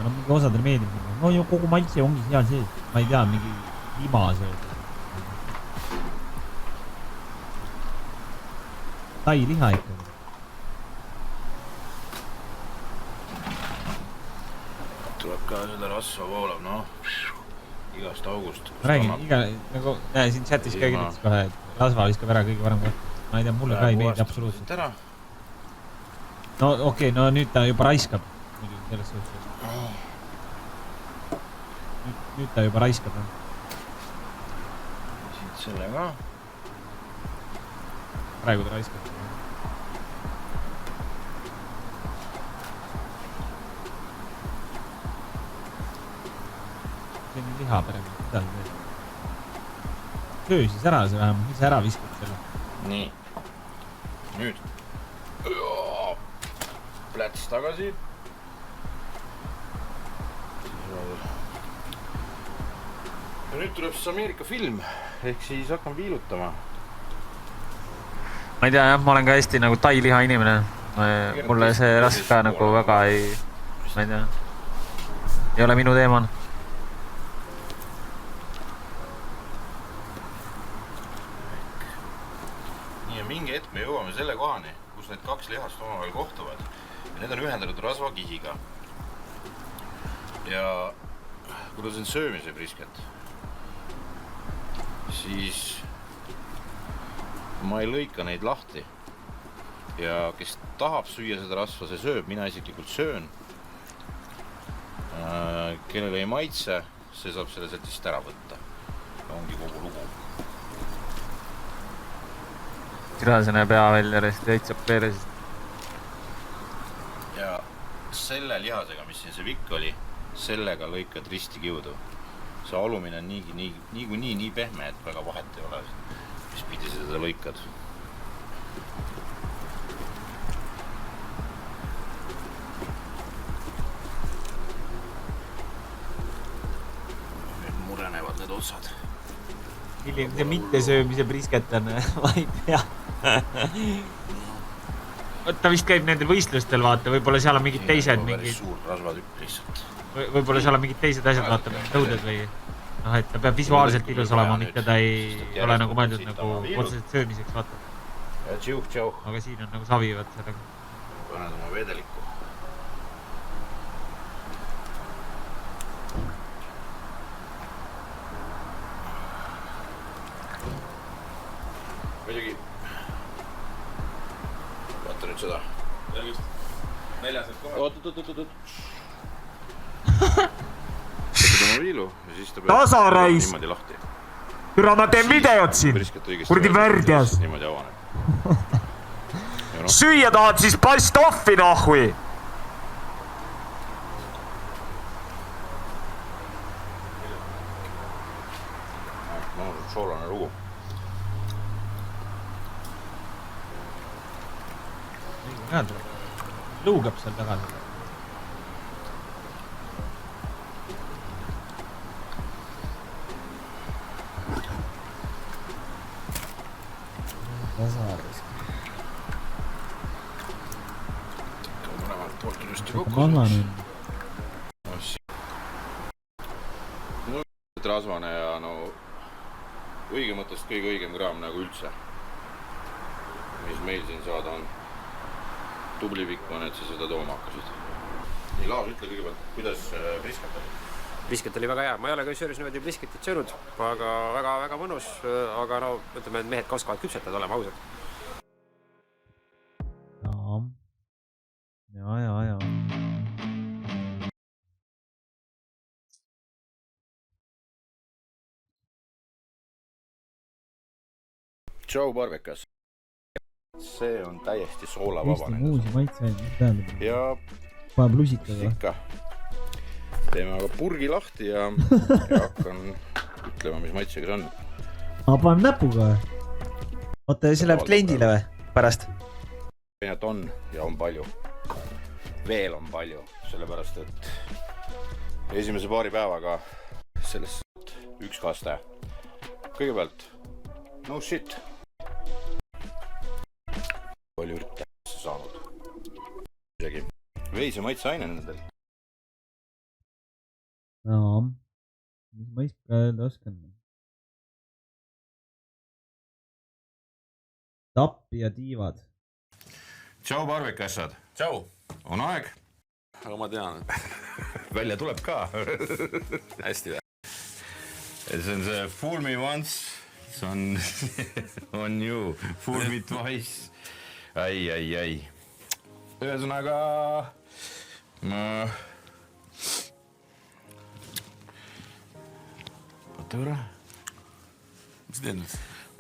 No mingi osadel meeldib. No ju kogu maitse ongi seal sees. Ma ei tea, mingi lima sees. Tai liha ikka. Tuleb ka seda rasva voolab, noh. Igast august. Räägin, nagu siin chatis ka kirjutas kohe, et rasva viskab ära kõige varem kohe. Ma ei tea, mulle ka ei meeldi absoluutselt. No okei, no nüüd ta juba raiskab. Selles suhtes. Nüüd ta juba raiskab. Siit selle ka. Praegu ta raiskab. Liha perega, mida sa teed? Söö siis ära see vähemalt, mis sa ära viskad selle? Nii. Nüüd. Pläts tagasi. Ja nüüd tuleb siis Ameerika film, ehk siis hakkan viilutama. Ma ei tea jah, ma olen ka hästi nagu tai liha inimene. Mulle see rasv ka nagu väga ei, ma ei tea, ei ole minu teeman. Mingi hetk me jõuame selle kohani, kus need kaks lihast omavahel kohtuvad ja need on ühendatud rasvakihiga. Ja kuna see on söömise brisket, siis ma ei lõika neid lahti. Ja kes tahab süüa seda rasva, see sööb, mina isiklikult söön. Kellel ei maitse, see saab selle sealt vist ära võtta. Ongi kogu lugu. Tirasene pea välja täitsab peeresist. Ja selle lihasega, mis siin see vikk oli, sellega lõikad risti kiudu. See alumine on nii pehme, et väga vahet ei ole, mis pidi seda lõikad. Nüüd murenevad need otsad. Milline see mittesöömise brisket on, ma ei tea. Ta vist käib nendel võistlustel, vaata, võib-olla seal on mingid teised mingid... Suur rasvatükk lihtsalt. Võib-olla seal on mingid teised asjad, vaata, mingid nõuded või... Noh, et ta peab visuaalselt ilus olema, mitte ta ei ole nagu mõeldud nagu otseselt söömiseks, vaata. Ja tšauh. Aga siin on nagu savi, vaata sellega. Paned oma vedelikku. Muidugi vaata nüüd seda. Tervist. 400 kohe. Oot. Võtad oma viilu ja siis ta peab niimoodi lahti. Türa, ma teen videot siin. Kurdi värdjas. Niimoodi avaneb. Süüa tahad siis pastoffi nahui. Soolane lugu. Luugab seal tagasi. Rasvane ja no õige mõttest kõige õigem kraam nagu üldse, mis meil siin saada on. Tubli Vikman, et sa seda tooma hakkasid. Nii, Laas, ütle kõigepealt, kuidas brisket oli? Brisket oli väga hea, ma ei ole kusjuures niimoodi brisketit söönud, aga väga mõnus, aga no ütleme, et mehed ka oskavad küpsetada, olema ausad. Ja. Joe Barbekas. See on täiesti soolavabane. Uusi maitseid, mis tähendab? Ja paneb lusikaga. Ikka. Teeme aga purgi lahti ja hakkan ütlema, mis maitsega see on. Ma panen näpuga. Oota, see läheb kliendile või? Pärast? Ainet on ja on palju. Veel on palju, sellepärast et esimese paari päevaga sellest üks kaste. Kõigepealt, no shit. Palju üritajasse saanud. Isegi veise maitseaine nendel. Jaa, mis ma iska öelda oskan? Tappi ja tiivad. Tšau, barbekassad. Tšau. On aeg. Aga ma tean. Välja tuleb ka. Hästi või? See on see Fool Me Once. See on you. Fool Me Twice. Ai. Ühesõnaga oota võra. Mis teed nüüd?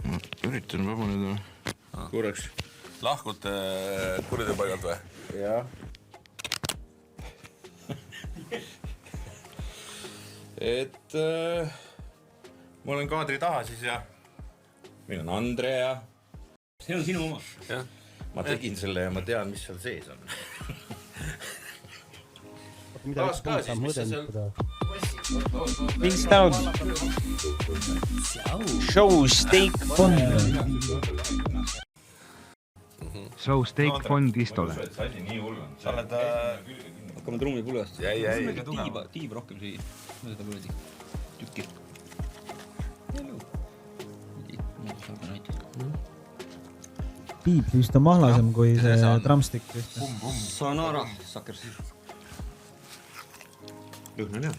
Ma üritan vabaneda korraks. Lahkute kuritööpaigalt või? Jah. Et ma olen kaadri taha siis ja meil on Andrea. See on sinu oma. Jah. Ma tegin selle ja ma tean, mis seal sees on. Taas ka siis, mis sa seal... Things down. Show steak fond. Show steak fondistole. See asi nii hull on. Sa oled... Hakkame trummi pulvast. Jäi. Tiib rohkem süüa. Ma seda kuradi tükki. Piip vist on mahlasem kui see drumstick. Sonara, sakers. Lõhn on hea.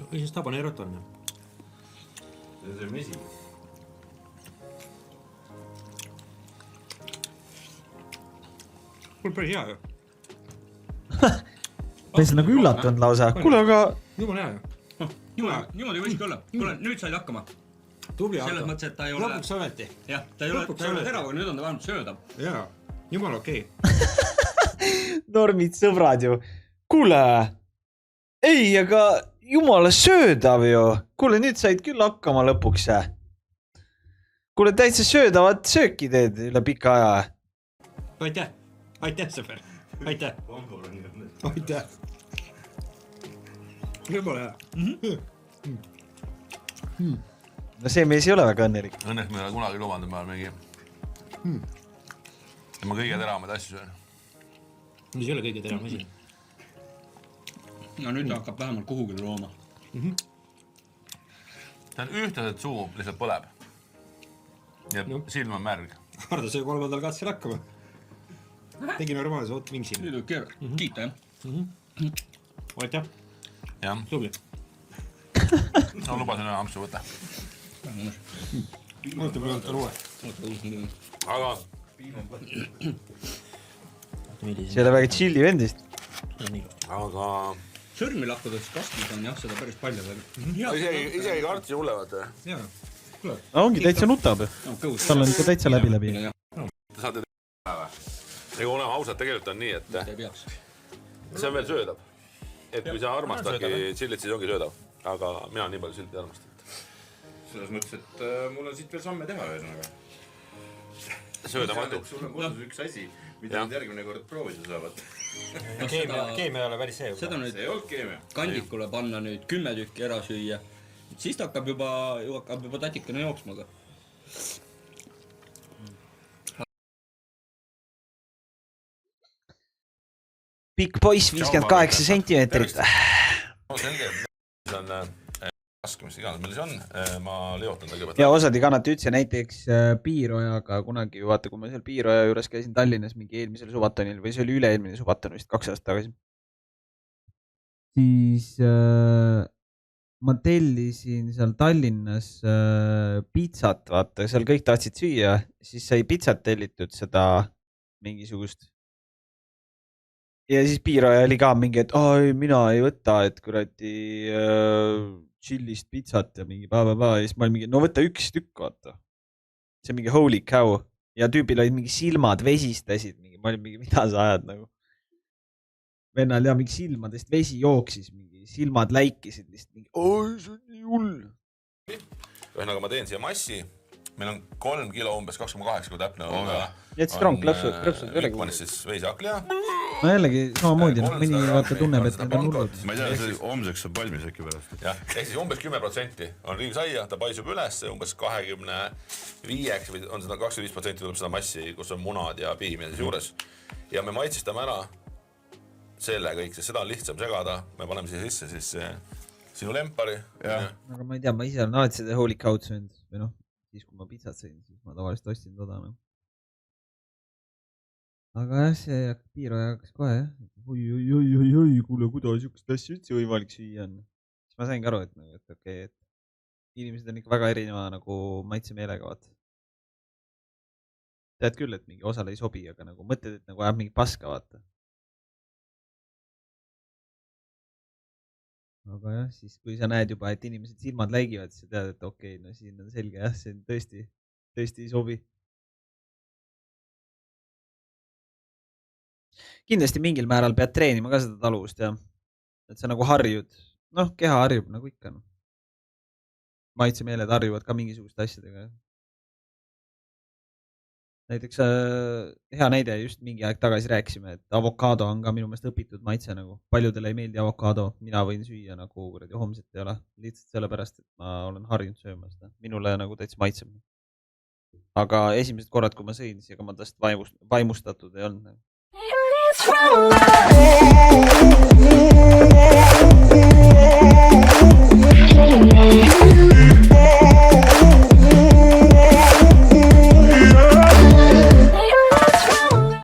Või siis tabaneerot on. See on see mesi. Mul päris hea ju. Mees on nagu üllatunud lausa. Kuule, aga... Jumala hea ju. Niimoodi võiski olla. Kuule, nüüd said hakkama. Tubli selles mõttes, et ta ei ole... Lõpuks ometi. Jah, ta ei ole terav, aga nüüd on ta vähemalt söödav. Jaa, jumala okei. Normid sõbrad ju. Kuule, ei, aga jumala söödav ju. Kuule, nüüd said küll hakkama lõpuks. Kuule, täitsa söödavat sööki teed üle pika aja. Aitäh, sõber. Aitäh. Jumala hea. No see mees ei ole väga õnnelik. Õnneks me ei ole kunagi lubanud, ma mingi... Ma kõige teravamaid asju söön. Mis ei ole kõige teravam asi? No nüüd hakkab vähemalt kuhugi looma. See on ühtlaselt suu lihtsalt põleb. Ja silm on märg. Harda see 3. katsel hakkama. Tegi normaalse oot vingsi. Nüüd võib kiita, jah? Aitäh. Jah. Tubli. No lubasin ühe ampsu võtta. Mõtleb ühelt tal uue. Aga see ei ole väga chilli vendist. Aga Sõrmi lahkudes kastis on jah, seda päris palju veel. isegi kartsi hullevad. Jaa. No ongi täitsa nutab. Tal on ikka täitsa läbi. Te saate päeva. Ega olema ausad, tegelikult on nii, et see on veel söödav. Et kui sa armastadki chillit, siis ongi söödav. Aga mina nii palju chillit ei armastanud. Selles mõttes, et mul on siit veel samme teha ühesõnaga. Söödamatu. Sul on kodus üks asi, mida nüüd järgmine kord proovida saavad. Keemia ei ole päris see. Seda nüüd See ei olnud keemia. kandikule panna nüüd 10 tükki ära süüa. Siis ta hakkab juba tatikene jooksma ka. Pikk poiss, 58 sentimeetrit. Selge, see on raske, mis iganes meil see on. Ma leotan ta kõigepealt. Ja osad ei kannata üldse näiteks Piirojaga kunagi, vaata, kui ma seal Piiroja juures käisin Tallinnas mingi eelmisel suvatonil või see oli üle-eelmine suvaton vist 2 aastat tagasi. Siis ma tellisin seal Tallinnas pitsat, vaata, seal kõik tahtsid süüa, siis sai pitsat tellitud seda mingisugust. Ja siis Piiroja oli ka mingi, et mina ei võta, et kuradi chillist pitsat ja mingi ja siis ma olin mingi, no võta 1 tükk, vaata. See mingi holy cow. Ja tüübil olid mingi silmad vesistasid, ma olin mingi, mida sa ajad nagu. Vennal ja mingi silmadest vesi jooksis, mingi silmad läikisid lihtsalt mingi, see on nii hull. Ühesõnaga ma teen siia massi. Meil on 3 kilo umbes 2,8 kui täpne on. Jätsid rong, klõpsud üle. Vikmanis siis veisaklia. No jällegi samamoodi, mõni vaata tunneb, et need on hullud. Ma ei tea, see homseks on valmis äkki pärast. Jah, ehk siis umbes 10% on riivsaia, ta paisub üles, umbes 25 või on seda 25% tuleb seda massi, kus on munad ja piim ja siis juures. Ja me maitsistame ära selle kõik, sest seda on lihtsam segada. Me paneme siia sisse siis sinu lempari. Aga ma ei tea, ma ise olen alati seda holy cow söönud või noh, siis kui ma pitsat sõin, siis ma tavaliselt ostsin toda. Aga jah, see Piiroja hakkas kohe jah. Oi, kuule, kuidas sihukest asja üldse võimalik süüa on. Siis ma sain ka aru, et okei, et inimesed on ikka väga erineva nagu maitsemeelega, vaata. Tead küll, et mingi osale ei sobi, aga nagu mõtled, et nagu ajab mingi paska, vaata. Aga jah, siis kui sa näed juba, et inimesed silmad läigivad, siis sa tead, et okei, no siin on selge jah, see on tõesti ei sobi. Kindlasti mingil määral pead treenima ka seda taluvust, jah. Et sa nagu harjud. Noh, keha harjub nagu ikka. Maitsemeeled harjuvad ka mingisuguste asjadega. Näiteks hea näide just mingi aeg tagasi rääkisime, et avokaado on ka minu meelest õpitud maitse nagu. Paljudele ei meeldi avokaado, mina võin süüa nagu kuradi homset ei ole. Lihtsalt sellepärast, et ma olen harjunud sööma seda. Minule nagu täitsa maitseb. Aga esimesed korrad, kui ma sõin, siis ega ma tast vaimustatud ei olnud.